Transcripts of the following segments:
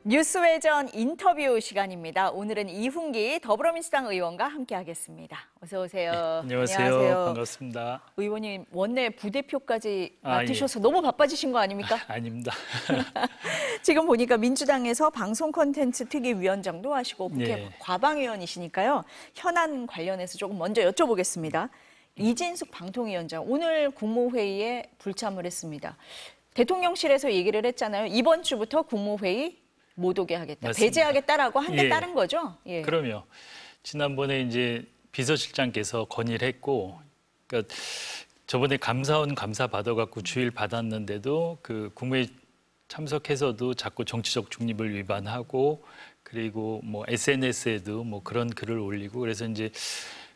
뉴스외전 인터뷰 시간입니다. 오늘은 이훈기 더불어민주당 의원과 함께하겠습니다. 어서 오세요. 네, 안녕하세요. 반갑습니다. 의원님 원내 부대표까지 맡으셔서 너무 바빠지신 거 아닙니까? 아닙니다. 지금 보니까 민주당에서 방송 콘텐츠 특위위원장도 하시고 국회 과방위원이시니까요. 현안 관련해서 조금 먼저 여쭤보겠습니다. 이진숙 방통위원장 오늘 국무회의에 불참을 했습니다. 대통령실에서 얘기를 했잖아요. 이번 주부터 국무회의 못 오게 하겠다. 맞습니다. 배제하겠다라고 한 게 따른 거죠? 예. 그럼요. 지난번에 이제 비서실장께서 건의를 했고, 그러니까 저번에 감사원 감사 받아갖고 주의를 받았는데도 그 국무회의 참석해서도 자꾸 정치적 중립을 위반하고, 그리고 뭐 SNS에도 뭐 그런 글을 올리고, 그래서 이제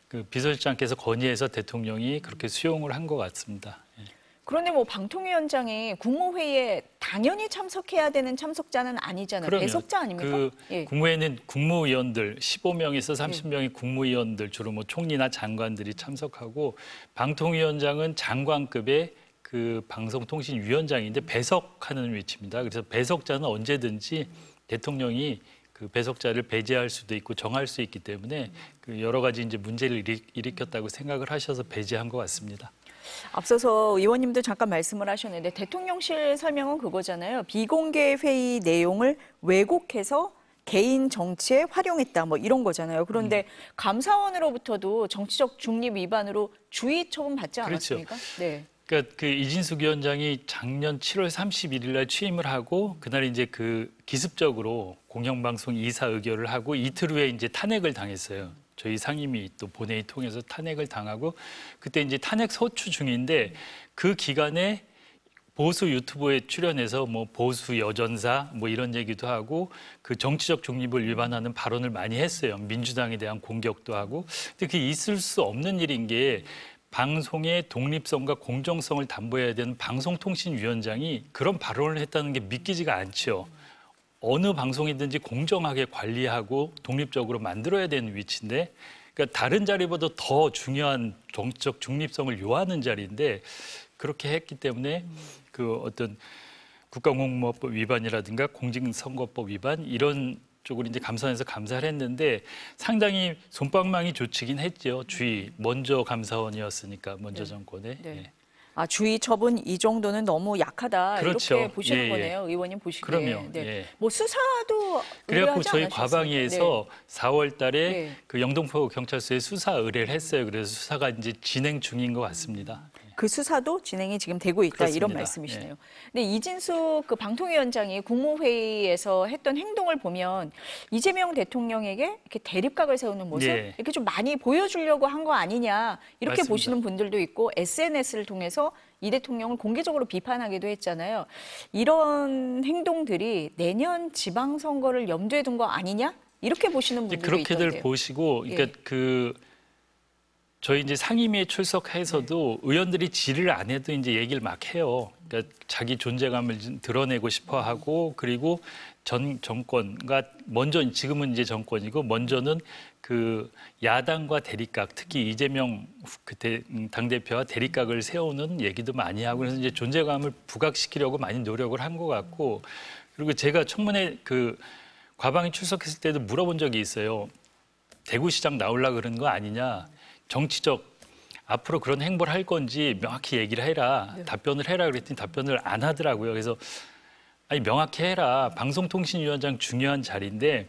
그 비서실장께서 건의해서 대통령이 그렇게 수용을 한 것 같습니다. 예. 그런데 뭐 방통위원장이 국무회의에 당연히 참석해야 되는 참석자는 아니잖아요. 그럼요. 배석자 아닙니까? 국무회의는 국무위원들 15명에서 30명의 국무위원들 주로 뭐 총리나 장관들이 참석하고 방통위원장은 장관급의 그 방송통신위원장인데 배석하는 위치입니다. 그래서 배석자는 언제든지 대통령이 그 배석자를 배제할 수도 있고 정할 수 있기 때문에 그 여러 가지 이제 문제를 일으켰다고 생각을 하셔서 배제한 것 같습니다. 앞서서 의원님도 잠깐 말씀을 하셨는데 대통령실 설명은 그거잖아요. 비공개 회의 내용을 왜곡해서 개인 정치에 활용했다 뭐 이런 거잖아요. 그런데 감사원으로부터도 정치적 중립 위반으로 주의 처분 받지 않았습니까? 그렇죠. 네. 그러니까 그 이진숙 위원장이 작년 7월 31일 날 취임을 하고 그날 이제 그 기습적으로 공영방송 이사 의결을 하고 이틀 후에 이제 탄핵을 당했어요. 저희 상임위 또 본회의 통해서 탄핵을 당하고 그때 이제 탄핵 소추 중인데 그 기간에 보수 유튜브에 출연해서 뭐 보수 여전사 뭐 이런 얘기도 하고 그 정치적 중립을 위반하는 발언을 많이 했어요. 민주당에 대한 공격도 하고. 근데 그게 있을 수 없는 일인 게 방송의 독립성과 공정성을 담보해야 되는 방송통신위원장이 그런 발언을 했다는 게 믿기지가 않죠. 어느 방송이든지 공정하게 관리하고 독립적으로 만들어야 되는 위치인데 그러니까 다른 자리보다 더 중요한 정치적 중립성을 요하는 자리인데 그렇게 했기 때문에 그 어떤 국가공무원법 위반이라든가 공직선거법 위반 이런 쪽으로 이제 감사원에서 감사를 했는데 상당히 솜방망이 조치긴 했죠. 주의 먼저 감사원이었으니까 먼저 정권에. 네. 아, 주의 처분 이 정도는 너무 약하다 그렇죠. 이렇게 보시는 거네요. 의원님 보시기에. 그럼요. 네. 뭐 수사도 그래갖고 의뢰하지 저희 않으셨습니까? 과방위에서 4월 달에 그 영등포 경찰서에 수사 의뢰를 했어요. 그래서 수사가 이제 진행 중인 것 같습니다. 그 수사도 진행이 지금 되고 있다 그렇습니다. 이런 말씀이시네요. 근데 이진숙 그 방통위원장이 국무회의에서 했던 행동을 보면 이재명 대통령에게 이렇게 대립각을 세우는 모습 이렇게 좀 많이 보여주려고 한 거 아니냐 이렇게 맞습니다. 보시는 분들도 있고 SNS를 통해서 이 대통령을 공개적으로 비판하기도 했잖아요. 이런 행동들이 내년 지방선거를 염두에 둔 거 아니냐 이렇게 보시는 분들도 그렇게들 있던데요. 보시고 그러니까 저희 이제 상임위에 출석해서도 의원들이 질의를 안 해도 이제 얘기를 막 해요. 그러니까 자기 존재감을 드러내고 싶어 하고 그리고 전 정권과 먼저 지금은 이제 정권이고 먼저는 그 야당과 대립각 특히 이재명 그때 당대표와 대립각을 세우는 얘기도 많이 하고 그래서 이제 존재감을 부각시키려고 많이 노력을 한 것 같고 그리고 제가 청문회 그 과방위 출석했을 때도 물어본 적이 있어요. 대구시장 나오려고 그러는 거 아니냐. 정치적 앞으로 그런 행보를 할 건지 명확히 얘기를 해라. 답변을 해라 그랬더니 답변을 안 하더라고요. 그래서 아니 명확히 해라. 방송통신위원장 중요한 자리인데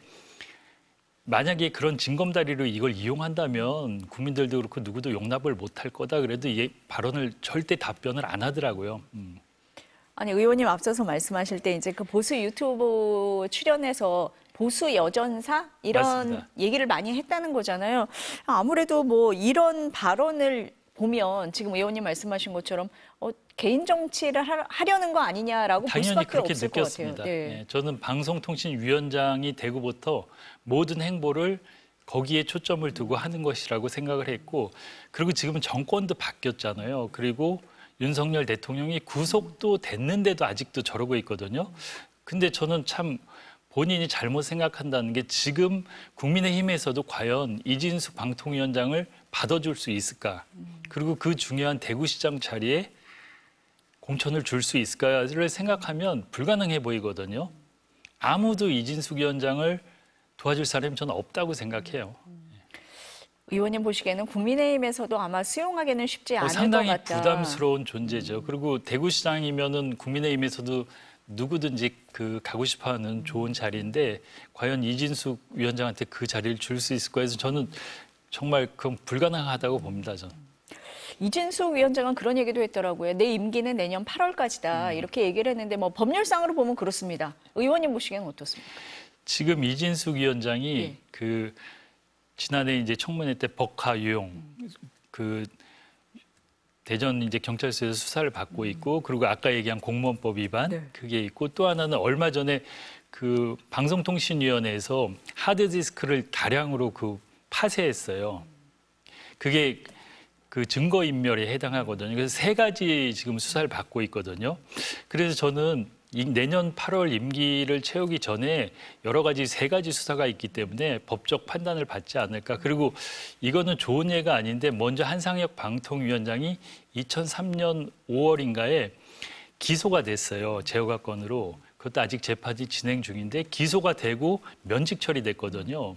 만약에 그런 징검다리로 이걸 이용한다면 국민들도 그렇고 누구도 용납을 못할 거다. 그래도 이 발언을 절대 답변을 안 하더라고요. 아니 의원님 앞서서 말씀하실 때 이제 그 보수 유튜브 출연해서 보수 여전사 이런 맞습니다. 얘기를 많이 했다는 거잖아요. 아무래도 뭐 이런 발언을 보면 지금 의원님 말씀하신 것처럼 개인 정치를 하려는 거 아니냐라고 볼 당연히 수밖에 그렇게 없을 느꼈습니다. 것 같아요. 네. 저는 방송통신위원장이 되고부터 모든 행보를 거기에 초점을 두고 하는 것이라고 생각을 했고 그리고 지금은 정권도 바뀌었잖아요. 그리고 윤석열 대통령이 구속도 됐는데도 아직도 저러고 있거든요. 근데 저는 참 본인이 잘못 생각한다는 게 지금 국민의힘에서도 과연 이진숙 방통위원장을 받아줄 수 있을까? 그리고 그 중요한 대구시장 자리에 공천을 줄 수 있을까를 생각하면 불가능해 보이거든요. 아무도 이진숙 위원장을 도와줄 사람이 저는 없다고 생각해요. 의원님 보시기에는 국민의힘에서도 아마 수용하기는 쉽지 않을 것 상당히 같다. 부담스러운 존재죠. 그리고 대구시장이면은 국민의힘에서도 누구든지 가고 싶어하는 좋은 자리인데 과연 이진숙 위원장한테 그 자리를 줄 수 있을까 해서 저는 정말 그건 불가능하다고 봅니다. 저는. 이진숙 위원장은 그런 얘기도 했더라고요. 내 임기는 내년 8월까지다. 이렇게 얘기를 했는데 뭐 법률상으로 보면 그렇습니다. 의원님 보시기에는 어떻습니까? 지금 이진숙 위원장이 지난해 이제 청문회 때 법화 유용 대전 이제 경찰서에서 수사를 받고 있고 그리고 아까 얘기한 공무원법 위반 그게 있고 또 하나는 얼마 전에 방송통신위원회에서 하드디스크를 다량으로 파쇄했어요. 그게 증거인멸에 해당하거든요. 그래서 3가지 지금 수사를 받고 있거든요. 그래서 저는 내년 8월 임기를 채우기 전에 여러 가지 3가지 수사가 있기 때문에 법적 판단을 받지 않을까. 그리고 이거는 좋은 예가 아닌데 먼저 한상혁 방통위원장이 2003년 5월인가에 기소가 됐어요. 제어가 건으로. 그것도 아직 재판이 진행 중인데 기소가 되고 면직 처리됐거든요.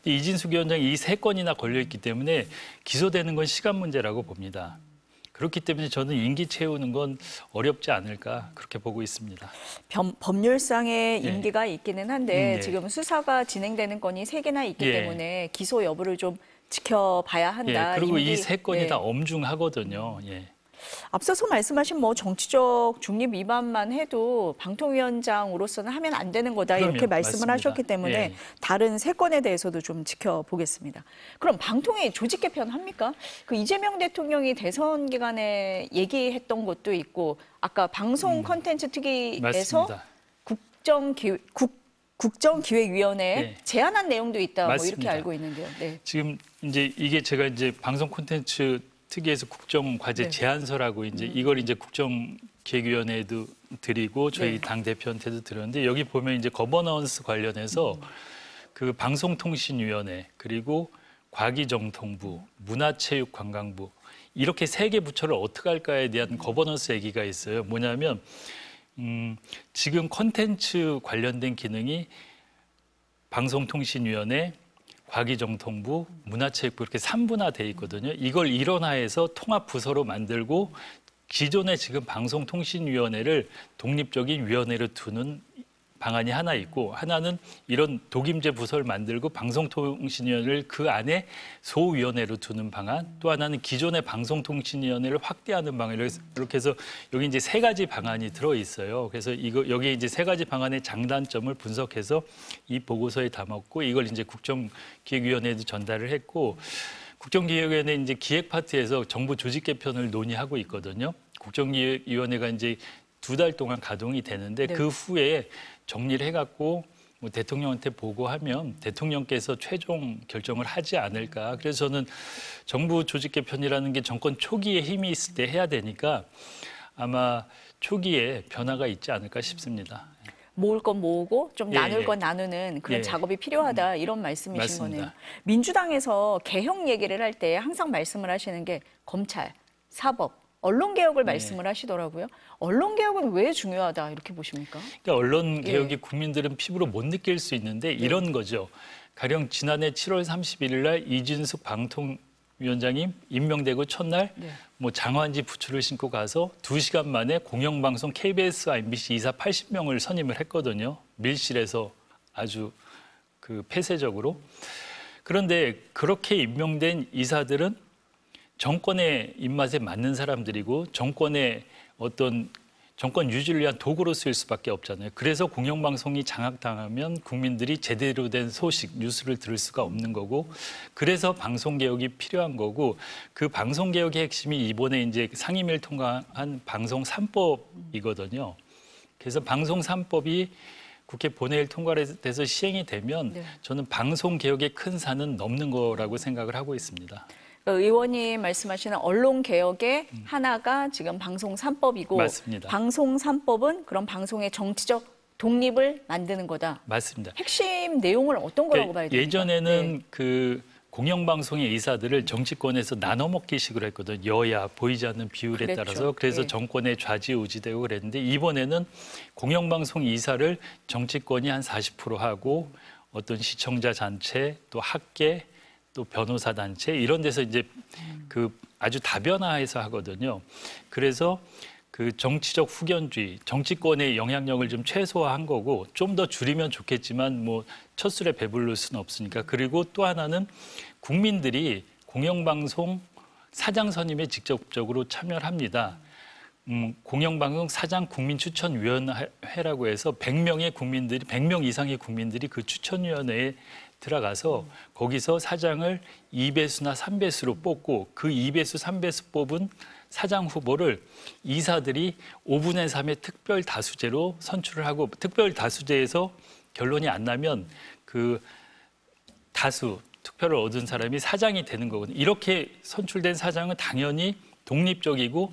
근데 이진숙 위원장이 이 3건이나 걸려있기 때문에 기소되는 건 시간 문제라고 봅니다. 그렇기 때문에 저는 임기 채우는 건 어렵지 않을까 그렇게 보고 있습니다. 법률상의 임기가 있기는 한데 지금 수사가 진행되는 건이 3개나 있기 때문에 기소 여부를 좀 지켜봐야 한다. 그리고 이 3건이 다 엄중하거든요. 앞서서 말씀하신 정치적 중립 위반만 해도 방통위원장으로서는 하면 안 되는 거다 이렇게 말씀을 맞습니다. 하셨기 때문에 다른 3건에 대해서도 좀 지켜보겠습니다. 그럼 방통위 조직 개편 합니까? 이재명 대통령이 대선 기간에 얘기했던 것도 있고 아까 방송 콘텐츠 특위에서 국정기획위원회에 제안한 내용도 있다 이렇게 알고 있는데요. 지금 이제 이게 제가 이제 방송 콘텐츠 특위에서 국정과제 제안서라고 이걸 국정기획위원회에도 드리고 저희 당 대표한테도 드렸는데 여기 보면 이제 거버넌스 관련해서 방송통신위원회 그리고 과기정통부, 문화체육관광부 이렇게 3개 부처를 어떻게 할까에 대한 거버넌스 얘기가 있어요. 뭐냐면 지금 콘텐츠 관련된 기능이 방송통신위원회 과기정통부, 문화체육부 이렇게 3분화돼 있거든요. 이걸 일원화해서 통합부서로 만들고 기존에 지금 방송통신위원회를 독립적인 위원회로 두는 방안이 하나 있고 하나는 이런 독임제 부서를 만들고 방송통신위원회를 그 안에 소위원회로 두는 방안 또 하나는 기존의 방송통신위원회를 확대하는 방안 이렇게 해서 여기 이제 3가지 방안이 들어있어요. 그래서 여기 이제 3가지 방안의 장단점을 분석해서 이 보고서에 담았고 이걸 이제 국정기획위원회에도 전달을 했고 국정기획위원회 이제 기획 파트에서 정부 조직 개편을 논의하고 있거든요. 국정기획위원회가 이제 2달 동안 가동이 되는데 그 후에 정리를 해갖고 대통령한테 보고하면 대통령께서 최종 결정을 하지 않을까. 그래서 저는 정부 조직 개편이라는 게 정권 초기에 힘이 있을 때 해야 되니까 아마 초기에 변화가 있지 않을까 싶습니다. 모을 건 모으고 좀 나눌 건 나누는 그런 작업이 필요하다 이런 말씀이신 맞습니다. 거네요. 민주당에서 개혁 얘기를 할 때 항상 말씀을 하시는 게 검찰, 사법, 언론개혁을 말씀을 하시더라고요. 언론개혁은 왜 중요하다 이렇게 보십니까? 그러니까 언론개혁이 국민들은 피부로 못 느낄 수 있는데 이런 거죠. 가령 지난해 7월 31일 날 이진숙 방통위원장이 임명되고 첫날 장화한지 부츠를 신고 가서 2시간 만에 공영방송 KBS와 MBC 이사 80명을 선임을 했거든요. 밀실에서 아주 폐쇄적으로. 그런데 그렇게 임명된 이사들은 정권의 입맛에 맞는 사람들이고 정권의 정권 유지를 위한 도구로 쓰일 수밖에 없잖아요. 그래서 공영방송이 장악당하면 국민들이 제대로 된 소식, 뉴스를 들을 수가 없는 거고 그래서 방송개혁이 필요한 거고 그 방송개혁의 핵심이 이번에 이제 상임위를 통과한 방송 3법이거든요. 그래서 방송 3법이 국회 본회의를 통과돼서 시행이 되면 저는 방송개혁의 큰 산은 넘는 거라고 생각을 하고 있습니다. 의원님 말씀하시는 언론개혁의 하나가 지금 방송 3법이고 맞습니다. 방송 3법은 그런 방송의 정치적 독립을 만드는 거다. 맞습니다. 핵심 내용을 어떤 거라고 봐야 됩니까? 예전에는 공영방송의 이사들을 정치권에서 나눠먹기식으로 했거든요. 여야 보이지 않는 비율에 그랬죠. 따라서. 그래서 예. 정권에 좌지우지되고 그랬는데 이번에는 공영방송 이사를 정치권이 한 40% 하고 어떤 시청자 단체, 또 학계, 또 변호사 단체 이런 데서 이제 그 아주 다변화해서 하거든요. 그래서 그 정치적 후견주의, 정치권의 영향력을 좀 최소화한 거고 좀 더 줄이면 좋겠지만 뭐 첫 술에 배부를 수는 없으니까. 그리고 또 하나는 국민들이 공영방송 사장 선임에 직접적으로 참여를 합니다. 공영방송 사장 국민추천위원회라고 해서 100명 이상의 국민들이 그 추천위원회에 들어가서 거기서 사장을 2배수나 3배수로 뽑고 그 2배수, 3배수 뽑은 사장 후보를 이사들이 5분의 3의 특별 다수제로 선출을 하고 특별 다수제에서 결론이 안 나면 그 다수 투표를 얻은 사람이 사장이 되는 거거든요. 이렇게 선출된 사장은 당연히 독립적이고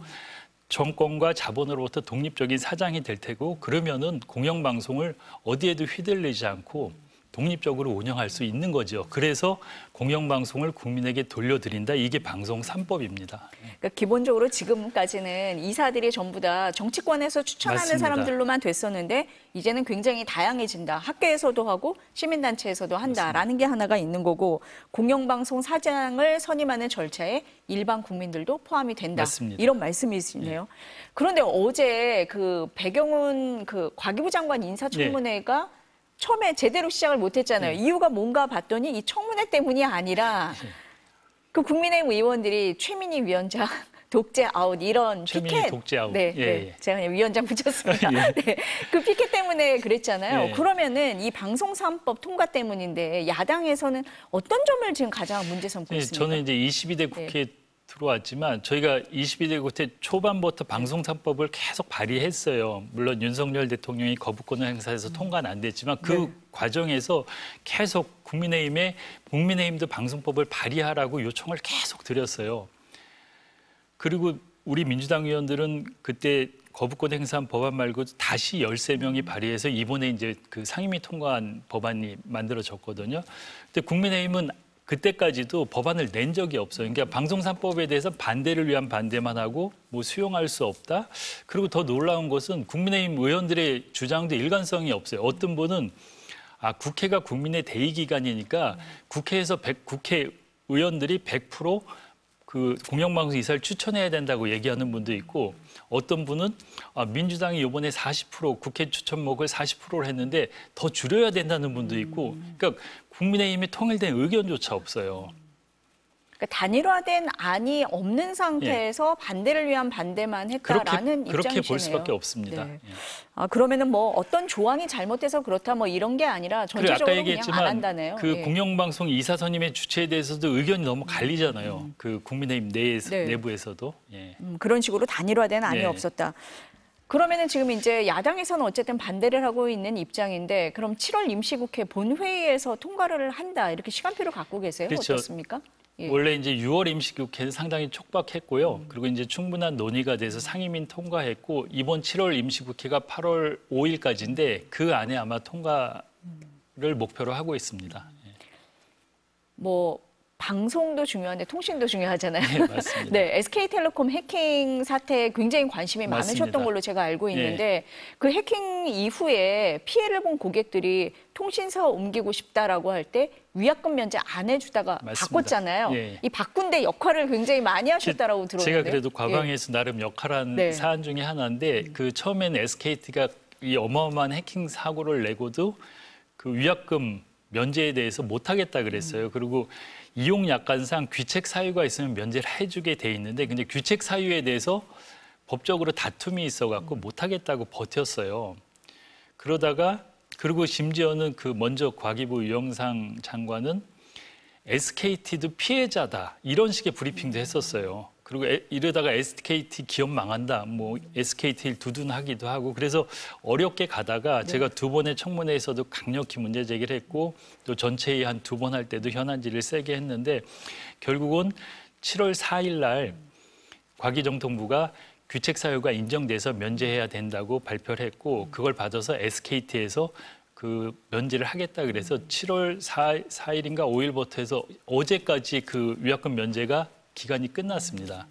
정권과 자본으로부터 독립적인 사장이 될 테고 그러면은 공영방송을 어디에도 휘둘리지 않고 독립적으로 운영할 수 있는 거죠. 그래서 공영방송을 국민에게 돌려드린다. 이게 방송 3법입니다. 그러니까 기본적으로 지금까지는 이사들이 전부 다 정치권에서 추천하는 맞습니다. 사람들로만 됐었는데 이제는 굉장히 다양해진다. 학계에서도 하고 시민단체에서도 한다라는 게 하나가 있는 거고 공영방송 사장을 선임하는 절차에 일반 국민들도 포함이 된다. 맞습니다. 이런 말씀이시네요. 그런데 어제 그 배경훈 그 과기부 장관 인사청문회가 처음에 제대로 시작을 못했잖아요. 이유가 뭔가 봤더니 이 청문회 때문이 아니라 그 국민의힘 의원들이 최민희 위원장 독재 아웃 이런 최민희 피켓. 독재 아웃. 네, 예, 네. 예. 제가 그냥 위원장 붙였습니다. 예. 네. 그 피켓 때문에 그랬잖아요. 예. 그러면은 이 방송 3법 통과 때문인데 야당에서는 어떤 점을 지금 가장 문제 삼고 예, 있습니까? 저는 이제 22대 국회에 들어왔지만 저희가 22대 국회 초반부터 방송 3법을 계속 발의했어요. 물론 윤석열 대통령이 거부권을 행사해서 통과는 안 됐지만 그 과정에서 계속 국민의힘도 방송법을 발의하라고 요청을 계속 드렸어요. 그리고 우리 민주당 의원들은 그때 거부권 행사한 법안 말고 다시 13명이 발의해서 이번에 이제 그 상임위 통과한 법안이 만들어졌거든요. 근데 국민의힘은 그때까지도 법안을 낸 적이 없어요. 그러니까 방송 3법에 대해서 반대를 위한 반대만 하고 뭐 수용할 수 없다. 그리고 더 놀라운 것은 국민의힘 의원들의 주장도 일관성이 없어요. 어떤 분은 국회가 국민의 대의기관이니까 국회에서 국회의원들이 100% 그 공영방송 이사를 추천해야 된다고 얘기하는 분도 있고 어떤 분은 민주당이 이번에 40% 국회 추천목을 40%를 했는데 더 줄여야 된다는 분도 있고 그러니까 국민의힘이 통일된 의견조차 없어요. 그러니까 단일화된 안이 없는 상태에서 반대를 위한 반대만 했다라는 입장이시네요. 그렇게 볼 수밖에 없습니다. 네. 그러면은 뭐 어떤 조항이 잘못돼서 그렇다 뭐 이런 게 아니라 전체적으로 그냥 안 한다네요. 그 공영방송 이사 선임의 주체에 대해서도 의견이 너무 갈리잖아요. 그 국민의힘 내부에서도. 예. 그런 식으로 단일화된 안이 네. 없었다. 그러면은 지금 이제 야당에서는 어쨌든 반대를 하고 있는 입장인데 그럼 7월 임시국회 본회의에서 통과를 한다 이렇게 시간표를 갖고 계세요? 그렇죠. 어떻습니까? 예. 원래 이제 6월 임시국회는 상당히 촉박했고요. 그리고 이제 충분한 논의가 돼서 상임위 통과했고 이번 7월 임시국회가 8월 5일까지인데 그 안에 아마 통과를 목표로 하고 있습니다. 예. 뭐 방송도 중요한데 통신도 중요하잖아요. 네, 맞습니다. 네, SK텔레콤 해킹 사태에 굉장히 관심이 맞습니다. 많으셨던 걸로 제가 알고 있는데 그 해킹 이후에 피해를 본 고객들이 통신사 옮기고 싶다라고 할 때 위약금 면제 안 해주다가 맞습니다. 바꿨잖아요. 예. 이 바꾼데 역할을 굉장히 많이 하셨다라고 들었는데. 제가 그래도 과방에서 나름 역할한 네. 사안 중에 하나인데 그 처음에는 SKT가 이 어마어마한 해킹 사고를 내고도 그 위약금 면제에 대해서 못하겠다 그랬어요. 그리고 이용 약관상 귀책 사유가 있으면 면제를 해주게 돼 있는데 근데 귀책 사유에 대해서 법적으로 다툼이 있어갖고 못하겠다고 버텼어요. 그러다가 그리고 심지어는 그 먼저 과기부 유영상 장관은 SKT도 피해자다 이런 식의 브리핑도 했었어요. 그리고 이러다가 SKT 기업 망한다, 뭐 SKT를 두둔하기도 하고 그래서 어렵게 가다가 제가 두 번의 청문회에서도 강력히 문제 제기를 했고 또 전체회의 한 두 번 할 때도 현안질을 세게 했는데 결국은 7월 4일 날 과기정통부가 귀책 사유가 인정돼서 면제해야 된다고 발표를 했고 그걸 받아서 SKT에서 그 면제를 하겠다 그래서 7월 4일인가 5일부터 해서 어제까지 그 위약금 면제가 기간이 끝났습니다.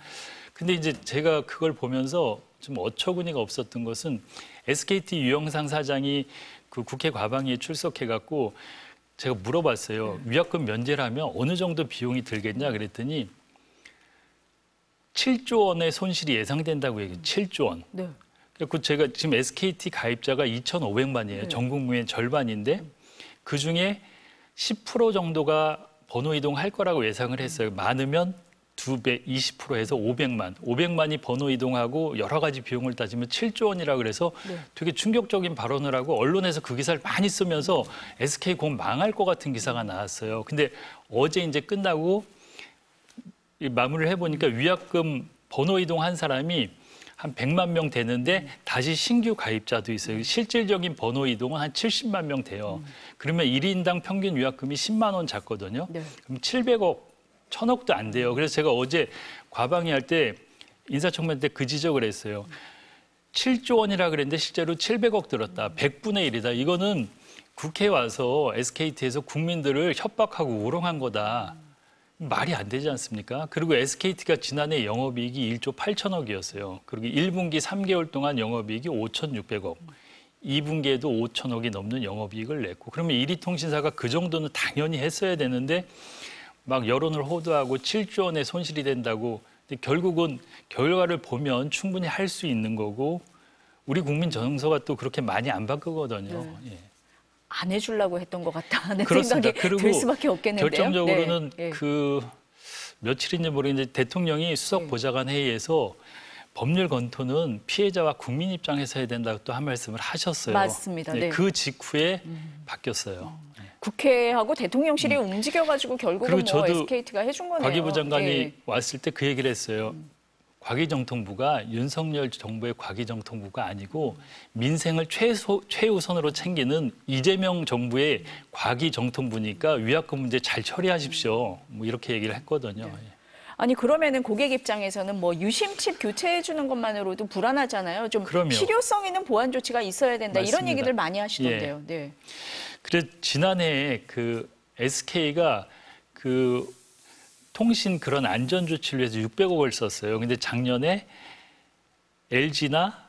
근데 이제 제가 그걸 보면서 좀 어처구니가 없었던 것은 SKT 유영상 사장이 그 국회 과방위에 출석해갖고 제가 물어봤어요. 위약금 면제라면 어느 정도 비용이 들겠냐 그랬더니 7조 원의 손실이 예상된다고 얘기해요. 7조 원. 네. 그래서 제가 지금 SKT 가입자가 2,500만이에요. 네. 전 국민의 절반인데 그중에 10% 정도가 번호 이동할 거라고 예상을 했어요. 많으면 2배, 20% 해서 500만. 500만이 번호 이동하고 여러 가지 비용을 따지면 7조 원이라 그래서 네. 되게 충격적인 발언을 하고 언론에서 그 기사를 많이 쓰면서 SK공 망할 것 같은 기사가 나왔어요. 근데 어제 이제 끝나고 마무리를 해보니까 위약금 번호 이동한 사람이 한 100만 명 되는데 다시 신규 가입자도 있어요. 실질적인 번호 이동은 한 70만 명 돼요. 그러면 1인당 평균 위약금이 10만 원 잡거든요. 네. 그럼 700억, 1000억도 안 돼요. 그래서 제가 어제 과방위 할 때 인사청문 때 그 지적을 했어요. 7조 원이라 그랬는데 실제로 700억 들었다. 100분의 1이다. 이거는 국회에 와서 SKT에서 국민들을 협박하고 우롱한 거다. 말이 안 되지 않습니까? 그리고 SKT가 지난해 영업이익이 1조 8천억이었어요. 그리고 1분기 3개월 동안 영업이익이 5,600억. 2분기에도 5천억이 넘는 영업이익을 냈고 그러면 1위통신사가 그 정도는 당연히 했어야 되는데 막 여론을 호도하고 7조 원의 손실이 된다고. 근데 결국은 결과를 보면 충분히 할 수 있는 거고 우리 국민 정서가 또 그렇게 많이 안 바꾸거든요. 네. 예. 안 해주려고 했던 것 같다는 그렇습니다. 생각이 그리고 들 수밖에 없겠는데요. 결정적으로는 네. 그 며칠인지 모르겠는데 대통령이 수석 보좌관 회의에서 법률 검토는 피해자와 국민 입장에서 해야 된다고 또 한 말씀을 하셨어요. 맞습니다. 네. 그 직후에 바뀌었어요. 국회하고 대통령실이 움직여가지고 결국은 그리고 뭐 저도 SKT가 해준 거네요. 과기부 장관이 예. 왔을 때 그 얘기를 했어요. 과기정통부가 윤석열 정부의 과기정통부가 아니고 민생을 최우선으로 챙기는 이재명 정부의 과기정통부니까 위약금 문제 잘 처리하십시오. 뭐 이렇게 얘기를 했거든요. 네. 아니 그러면은 고객 입장에서는 뭐 유심칩 교체해 주는 것만으로도 불안하잖아요. 좀 그럼요. 실효성 있는 보안 조치가 있어야 된다. 맞습니다. 이런 얘기들 많이 하시던데요. 예. 네. 그래 지난해 그 SK가 그 통신 그런 안전 조치를 위해서 600억을 썼어요. 근데 작년에 LG나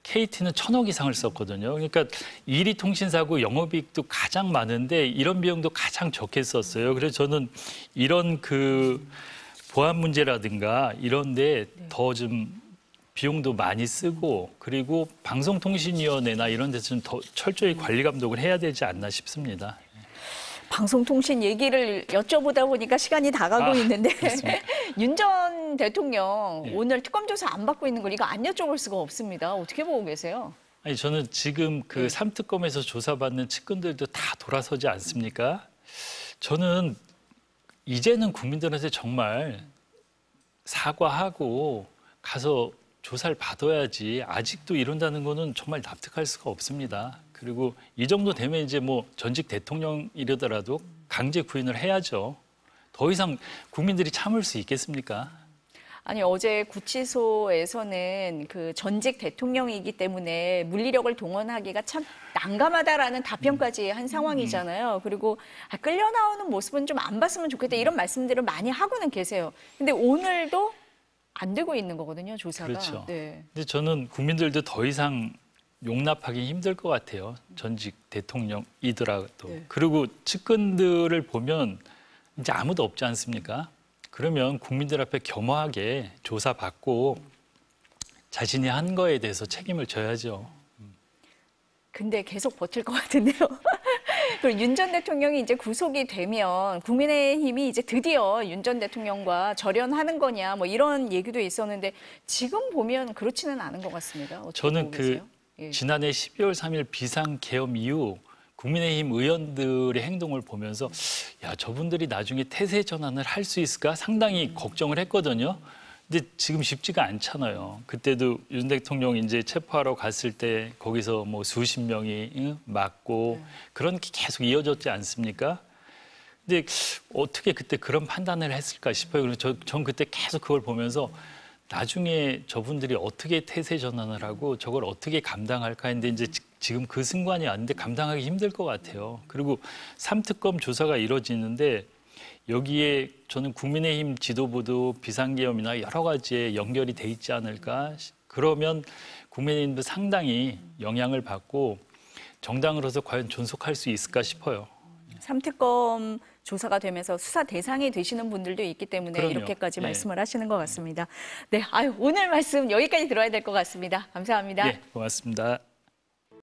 KT는 1000억 이상을 썼거든요. 그러니까 1위 통신사고 영업이익도 가장 많은데 이런 비용도 가장 적게 썼어요. 그래서 저는 이런 그 보안 문제라든가 이런데 더 좀 비용도 많이 쓰고 그리고 방송통신위원회나 이런 데서 좀 더 철저히 관리 감독을 해야 되지 않나 싶습니다. 방송통신 얘기를 여쭤보다 보니까 시간이 다 가고 있는데 윤 전 대통령 예. 오늘 특검 조사 안 받고 있는 걸 이거 안 여쭤볼 수가 없습니다. 어떻게 보고 계세요? 아니 저는 지금 그 삼특검에서 조사받는 측근들도 다 돌아서지 않습니까? 저는 이제는 국민들한테 정말 사과하고 가서 조사를 받아야지 아직도 이런다는 거는 정말 납득할 수가 없습니다. 그리고 이 정도 되면 이제 뭐 전직 대통령이려더라도 강제 구인을 해야죠. 더 이상 국민들이 참을 수 있겠습니까? 아니 어제 구치소에서는 그 전직 대통령이기 때문에 물리력을 동원하기가 참 난감하다라는 답변까지 한 상황이잖아요. 그리고 끌려 나오는 모습은 좀 안 봤으면 좋겠다 이런 말씀들을 많이 하고는 계세요. 근데 오늘도 안 되고 있는 거거든요, 조사가. 그렇죠. 네. 근데 저는 국민들도 더 이상 용납하기 힘들 것 같아요. 전직 대통령이더라도. 네. 그리고 측근들을 보면 이제 아무도 없지 않습니까? 그러면 국민들 앞에 겸허하게 조사받고 자신이 한 거에 대해서 책임을 져야죠. 근데 계속 버틸 것 같은데요. 그리고 윤 전 대통령이 이제 구속이 되면 국민의힘이 이제 드디어 윤 전 대통령과 절연하는 거냐 뭐 이런 얘기도 있었는데 지금 보면 그렇지는 않은 것 같습니다. 어떻게 저는 보고 그 계세요? 예. 지난해 12월 3일 비상계엄 이후 국민의힘 의원들의 행동을 보면서 야 저분들이 나중에 태세 전환을 할 수 있을까 상당히 걱정을 했거든요. 근데 지금 쉽지가 않잖아요. 그때도 윤 대통령 이제 체포하러 갔을 때 거기서 뭐 수십 명이 맞고 그런 게 계속 이어졌지 않습니까? 근데 어떻게 그때 그런 판단을 했을까 싶어요. 그래서 전 그때 계속 그걸 보면서 나중에 저분들이 어떻게 태세 전환을 하고 저걸 어떻게 감당할까 했는데 이제 지금 그 승관이 왔는데 감당하기 힘들 것 같아요. 그리고 3특검 조사가 이루어지는데 여기에 저는 국민의힘 지도부도 비상계엄이나 여러 가지에 연결이 돼 있지 않을까. 그러면 국민의힘도 상당히 영향을 받고 정당으로서 과연 존속할 수 있을까 싶어요. 3특검 조사가 되면서 수사 대상이 되시는 분들도 있기 때문에 그럼요. 이렇게까지 네. 말씀을 하시는 것 같습니다. 네, 아유, 오늘 말씀 여기까지 들어야 될 것 같습니다. 감사합니다. 네, 고맙습니다.